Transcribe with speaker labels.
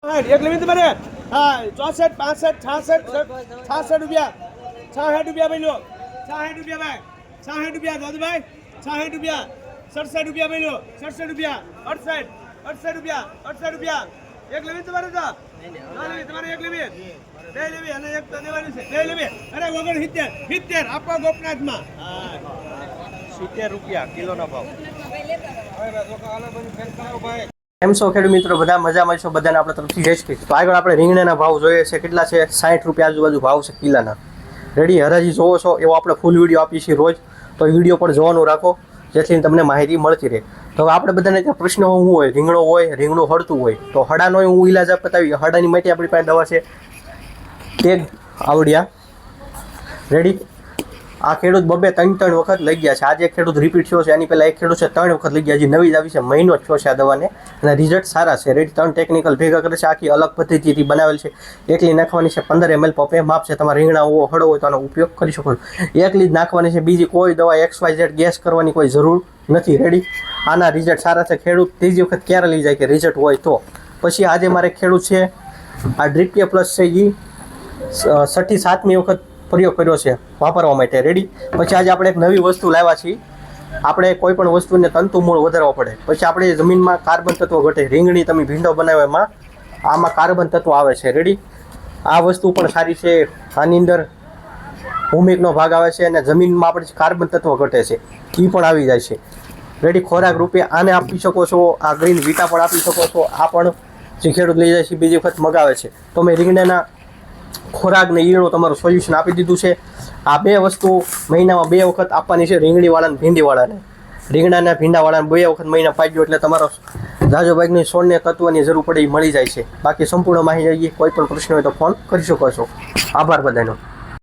Speaker 1: એક લિમિટ તમારે હા 64 65 66 રૂપિયા 66 રૂપિયા ભાઈ લો 66 રૂપિયા ભાઈ 66 રૂપિયા દાદુભાઈ 66 રૂપિયા 67 રૂપિયા ભાઈ લો 67 રૂપિયા 68 રૂપિયા 68 રૂપિયા એક લિમિટ તમારે તો તમારે એક લિમિટ બે લેવી અને એક તો દેવાની છે બે લેવી અરે વગર 70 આપવા ગોપનાથમાં 70 રૂપિયા કિલોનો ભાવ
Speaker 2: કેમ છો ખેડૂત મિત્રો? બધા મજામાં છો? બધાને આપણે તરફથી જય શ્રી કૃષ્ણ. તો આગળ આપણે રીંગણાના ભાવ જોઈએ છે. કેટલા છે? 60 રૂપિયા આજુબાજુ ભાવ છે કિલાના. રેડી હરાજી જોવો છો એવો આપણે ફૂલ વિડીયો આપીએ છીએ રોજ, તો એ વિડીયો પણ જોવાનું રાખો જેથી તમને માહિતી મળતી રહે. તો હવે આપણે બધાને ત્યાં પ્રશ્ન શું હોય, રીંગણું હળતું હોય તો હડાનો હું ઈલાજ બતાવી. હડાની માટે આપણી પાસે દવા છે ટેગ આવડિયા. રેડી આ ખેડૂત 2-3 વખત લઈ ગયા છે. આજે એક ખેડૂત રિપીટ થયો છે, એની પહેલાં એક ખેડૂત છે 3 વખત લઈ ગયા. હજી નવી જ આવી છે, મહિનો જ થયો છે આ દવાને, અને રિઝલ્ટ સારા છે. રેડી 3 ટેકનિકલ ભેગા કરે છે, આખી અલગ પદ્ધતિથી બનાવેલ છે. એકલી નાખવાની છે 15 ml પપે માપ છે. તમારે રીંગણા હળો હોય તો આનો ઉપયોગ કરી શકો છો. એકલી જ નાખવાની છે, બીજી કોઈ દવા XYZ ગેસ કરવાની કોઈ જરૂર નથી. રેડી આના રિઝલ્ટ સારા છે. ખેડૂત ત્રીજી વખત ક્યારે લઈ જાય કે રિઝલ્ટ હોય તો. પછી આજે મારે ખેડૂત છે આ ડ્રીપીએ પ્લસ છે એ 67મી વખત પ્રયોગ કર્યો છે વાપરવા માટે. રેડી પછી આજે આપણે એક નવી વસ્તુ લાવ્યા છીએ. આપણે કોઈ પણ વસ્તુને તંતુ મૂળ વધારવા પડે, પછી આપણે જમીનમાં કાર્બન તત્વ ઘટે. રીંગણી તમે ભીંડો બનાવો એમાં આમાં કાર્બન તત્વ આવે છે. રેડી આ વસ્તુ પણ સારી છે. આની અંદર ભૂમિકનો ભાગ આવે છે અને જમીનમાં આપણે કાર્બન તત્વ ઘટે છે એ પણ આવી જાય છે. રેડી ખોરાક રૂપે આને આપી શકો છો. આ ગ્રીન વિટા પણ આપી શકો છો. આ પણ જે ખેડૂત લઈ જાય છે બીજી વખત મગાવે છે તો મેં રીંગણાના ખોરાકને ઈયળો તમારું સોલ્યુશન આપી દીધું છે. આ બે વસ્તુ મહિનામાં 2 વખત આપવાની છે રીંગણીવાળાને ભીંડીવાળાને. રીંગણાના ભીંડાવાળાને 2 વખત મહિના પાડ્યો એટલે તમારો જાજો બાગની છોડને તત્વની જરૂર પડે એ મળી જાય છે. બાકી સંપૂર્ણ માહિતી કોઈ પણ પ્રશ્ન હોય તો ફોન કરી શકો છો. આભાર બધાનો.